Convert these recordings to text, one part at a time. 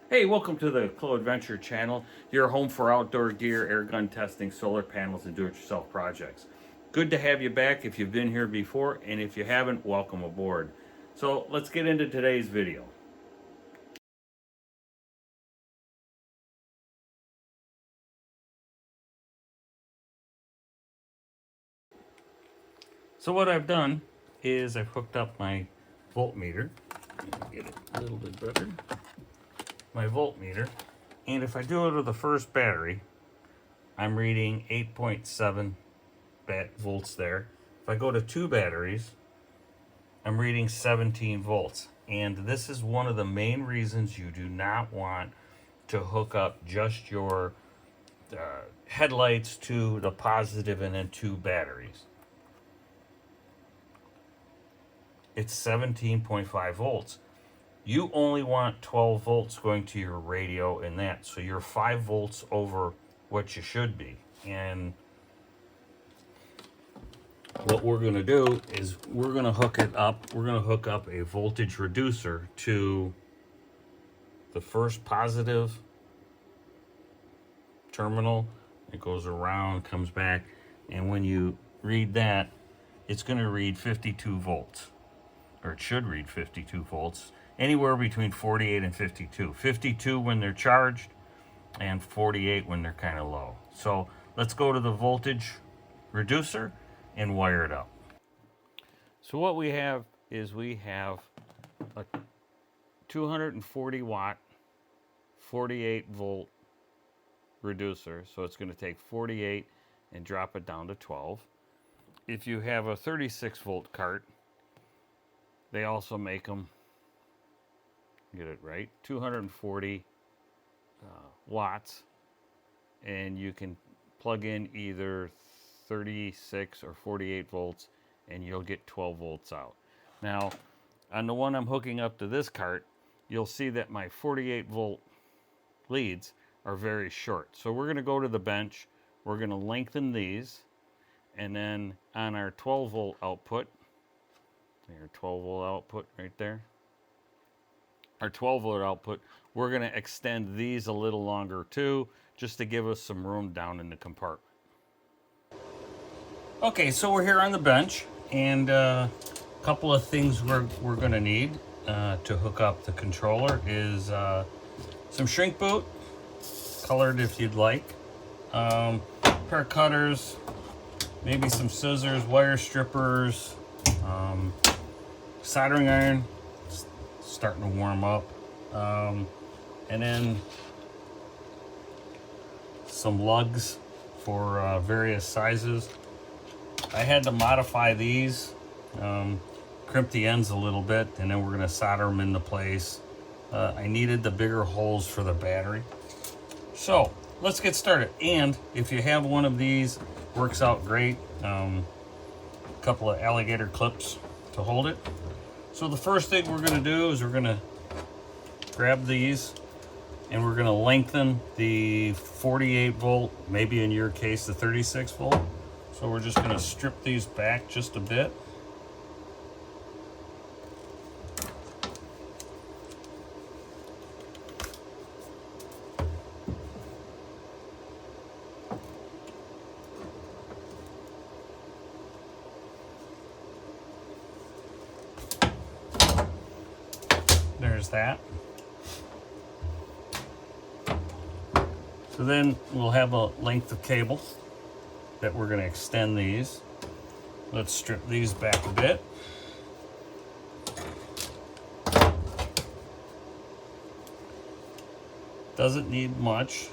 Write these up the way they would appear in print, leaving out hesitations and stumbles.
Hey, welcome to the Clo Adventure channel, your home for outdoor gear, air gun testing, solar panels, and do-it-yourself projects. Good to have you back if you've been here before, and if you haven't, welcome aboard. So let's get into today's video. So what I've done is I've hooked up my voltmeter. Get it a little bit better. My voltmeter, and if I do it with the first battery, I'm reading 8.7 volts there. If I go to two batteries, I'm reading 17 volts. And this is one of the main reasons you do not want to hook up just your headlights to the positive and then two batteries. It's 17.5 volts. You only want 12 volts going to your radio and that, so you're 5 volts over what you should be. And what we're going to do is we're going to hook it up. We're going to hook up a voltage reducer to the first positive terminal. It goes around, comes back, and when you read that, it's going to read 52 volts, or it should read 52 volts, anywhere between 48 and 52. 52 when they're charged, and 48 when they're kind of low. So let's go to the voltage reducer and wire it up. So what we have is we have a 240 watt, 48 volt reducer. So it's going to take 48 and drop it down to 12. If you have a 36 volt cart, they also make them, get it right, 240 watts, and you can plug in either 36 or 48 volts and you'll get 12 volts out. Now, on the one I'm hooking up to this cart, you'll see that my 48 volt leads are very short. So we're going to go to the bench, we're going to lengthen these, and then on our 12 volt output, our 12 volt output right there, our 12 volt output, we're going to extend these a little longer too, just to give us some room down in the compartment. Okay, so we're here on the bench, and a couple of things we're going to need to hook up the controller is some shrink boot, colored if you'd like, pair of cutters, maybe some scissors, wire strippers, soldering iron, starting to warm up, and then some lugs for various sizes. I had to modify these, crimp the ends a little bit, and then we're going to solder them into place. I needed the bigger holes for the battery. So let's get started. And if you have one of these, works out great. A couple of alligator clips to hold it. So the first thing we're going to do is we're going to grab these and we're going to lengthen the 48 volt, maybe in your case the 36 volt. So we're just going to strip these back just a bit. There's that. So then we'll have a length of cable that we're going to extend these. Let's strip these back a bit. Doesn't need much.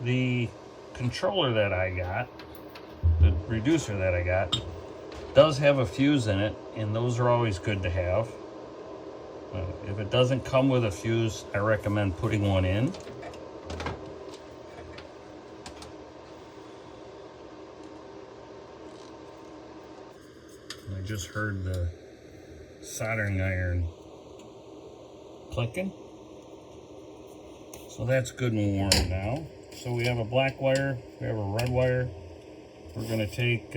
The controller that I got, the reducer that I got, does have a fuse in it, and those are always good to have. If it doesn't come with a fuse, I recommend putting one in. I just heard the soldering iron clicking. So that's good and warm now. So we have a black wire, we have a red wire. We're going to take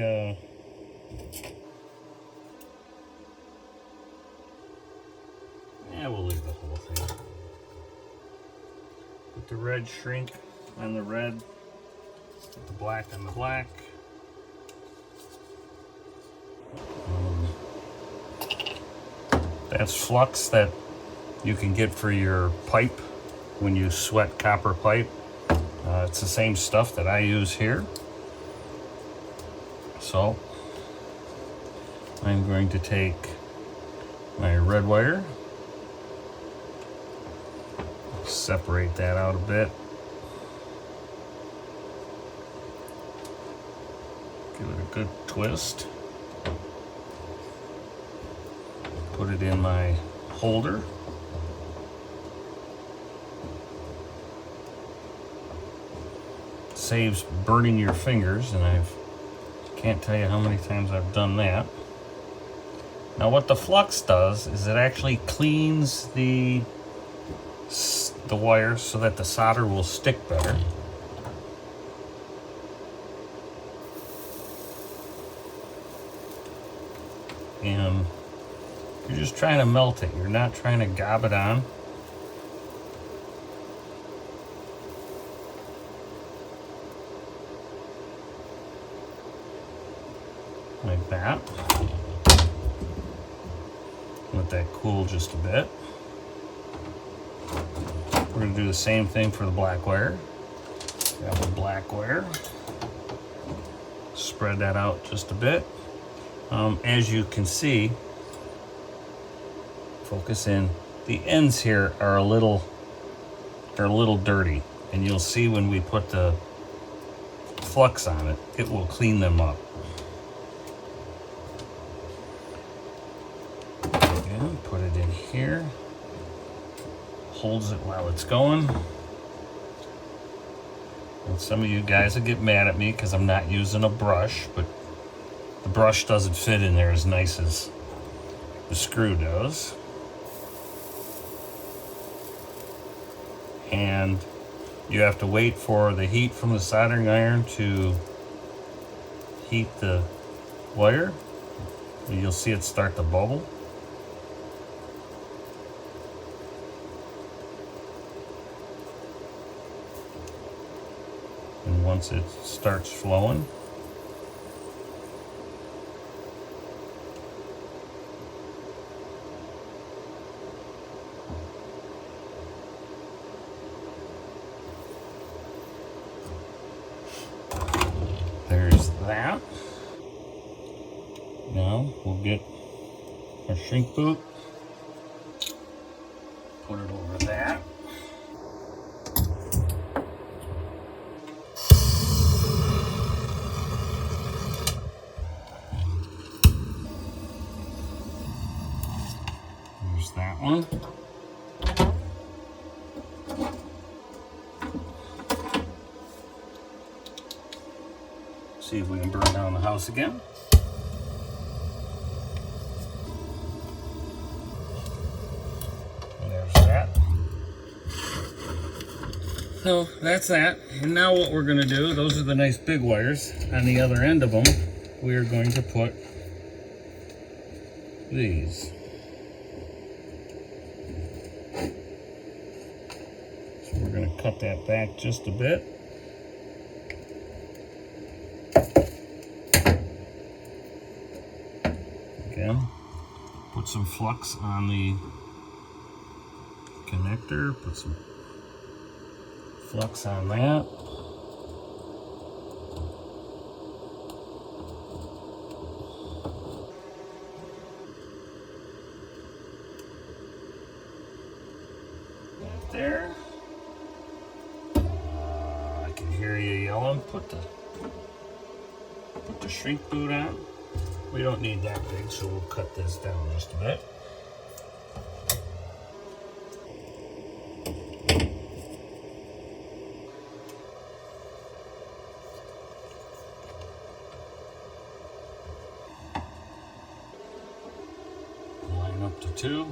Yeah, we'll leave the whole thing. Put the red shrink on the red, put the black on the black. That's flux that you can get for your pipe when you sweat copper pipe. It's the same stuff that I use here. So I'm going to take my red wire, separate that out a bit, give it a good twist, put it in my holder. Saves burning your fingers, and I can't tell you how many times I've done that. Now what the flux does is it actually cleans the wire so that the solder will stick better. And you're just trying to melt it. You're not trying to gob it on. Like that. Let that cool just a bit. We're going to do the same thing for the black wire. Grab the black wire. Spread that out just a bit. As you can see, focus in, the ends here are a little dirty, and you'll see when we put the flux on it, it will clean them up. Again, put it in here, holds it while it's going. And some of you guys will get mad at me because I'm not using a brush, but the brush doesn't fit in there as nice as the screw does. And you have to wait for the heat from the soldering iron to heat the wire. You'll see it start to bubble. And once it starts flowing, there's that. Now we'll get our shrink boot, put it over that. There's that one. See if we can burn down the house again. And there's that. So that's that. And now what we're going to do, those are the nice big wires. On the other end of them, we are going to put these. So we're going to cut that back just a bit. Again, put some flux on the connector, put some flux on that. Right there. I can hear you yelling. Put the shrink boot on. We don't need that big, so we'll cut this down just a bit. Line up to 2.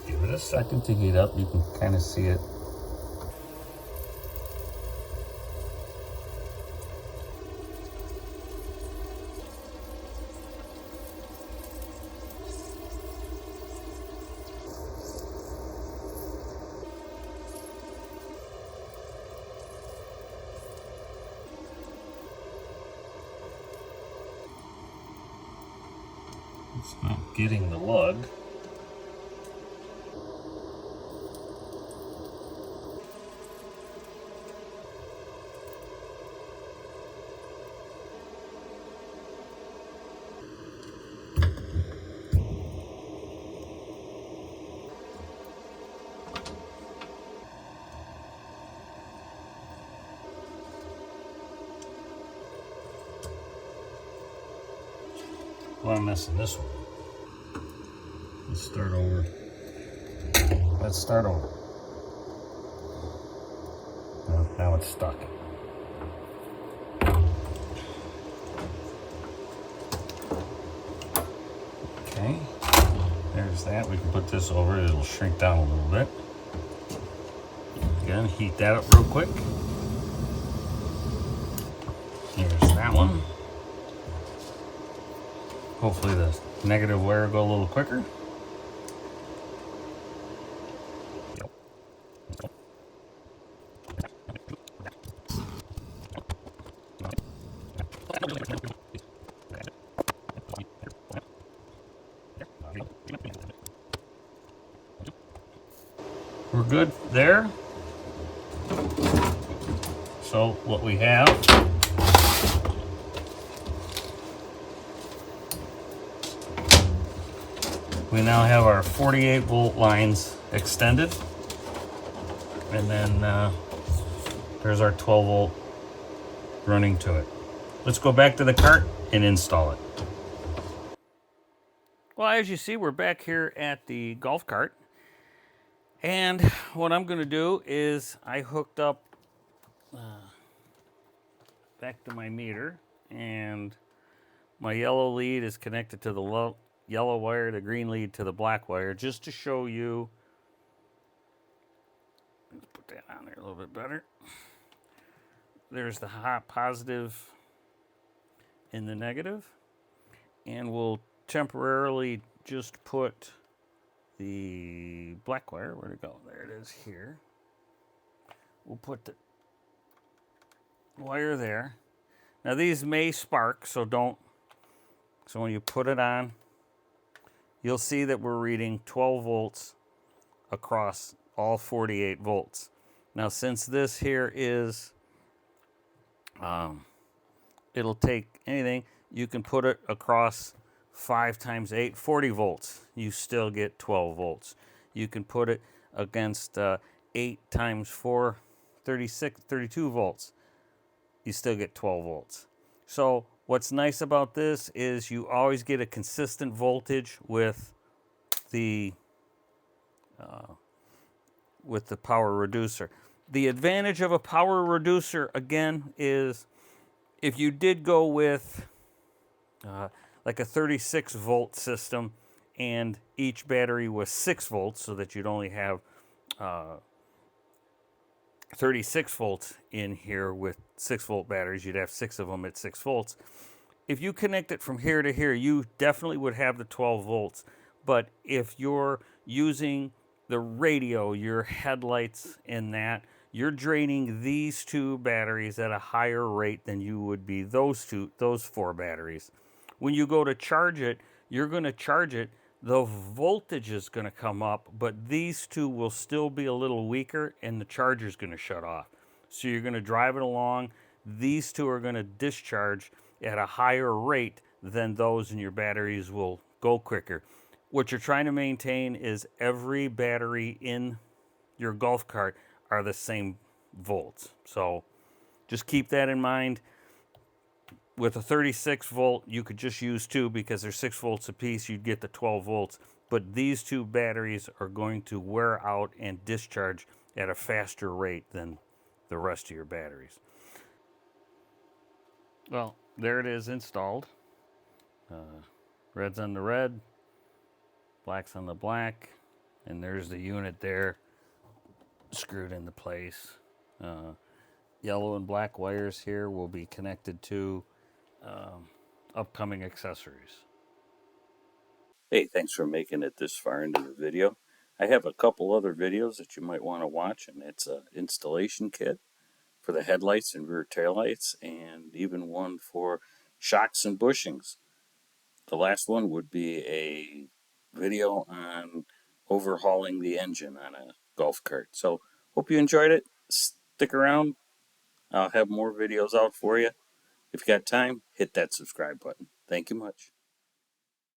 Give it a second to heat up. You can kind of see it getting the lug. Well, I'm missing this one. Let's start over. Let's start over. Now it's stuck. Okay, there's that. We can put this over. It'll shrink down a little bit. Again, heat that up real quick. Here's that one. Hopefully the negative wire will go a little quicker. We're good there. So what we have, we now have our 48 volt lines extended, and then there's our 12 volt running to it. Let's go back to the cart and install it. Well, as you see, we're back here at the golf cart, and what I'm going to do is I hooked up back to my meter, and my yellow lead is connected to the yellow wire, the green lead to the black wire, just to show you. Let's put that on there a little bit better. There's the hot positive and the negative, and we'll temporarily just put the black wire, where'd it go? There it is here. We'll put the wire there. Now these may spark, so when you put it on, you'll see that we're reading 12 volts across all 48 volts. Now since this here is, it'll take anything, you can put it across 5 times 8, 40 volts. You still get 12 volts. You can put it against 8 times 4, 36, 32 volts. You still get 12 volts. So what's nice about this is you always get a consistent voltage with the power reducer. The advantage of a power reducer, again, is if you did go with like a 36 volt system and each battery was 6 volts, so that you'd only have 36 volts in here with 6 volt batteries, you'd have 6 of them at 6 volts. If you connect it from here to here, you definitely would have the 12 volts. But if you're using the radio, your headlights and that, you're draining these 2 batteries at a higher rate than you would be those 4 batteries. When you go to charge it, you're going to charge it, the voltage is going to come up, but these 2 will still be a little weaker and the charger's going to shut off. So you're going to drive it along. These 2 are going to discharge at a higher rate than those, and your batteries will go quicker. What you're trying to maintain is every battery in your golf cart are the same volts. So just keep that in mind. With a 36 volt, you could just use 2 because they're 6 volts apiece. You'd get the 12 volts. But these 2 batteries are going to wear out and discharge at a faster rate than the rest of your batteries. Well, there it is installed. Red's on the red, black's on the black, and there's the unit there screwed into place. Yellow and black wires here will be connected to upcoming accessories. Hey, thanks for making it this far into the video. I have a couple other videos that you might want to watch, and it's an installation kit for the headlights and rear taillights, and even one for shocks and bushings. The last one would be a video on overhauling the engine on a golf cart. So hope you enjoyed it. Stick around. I'll have more videos out for you. If you got time, hit that subscribe button. Thank you much.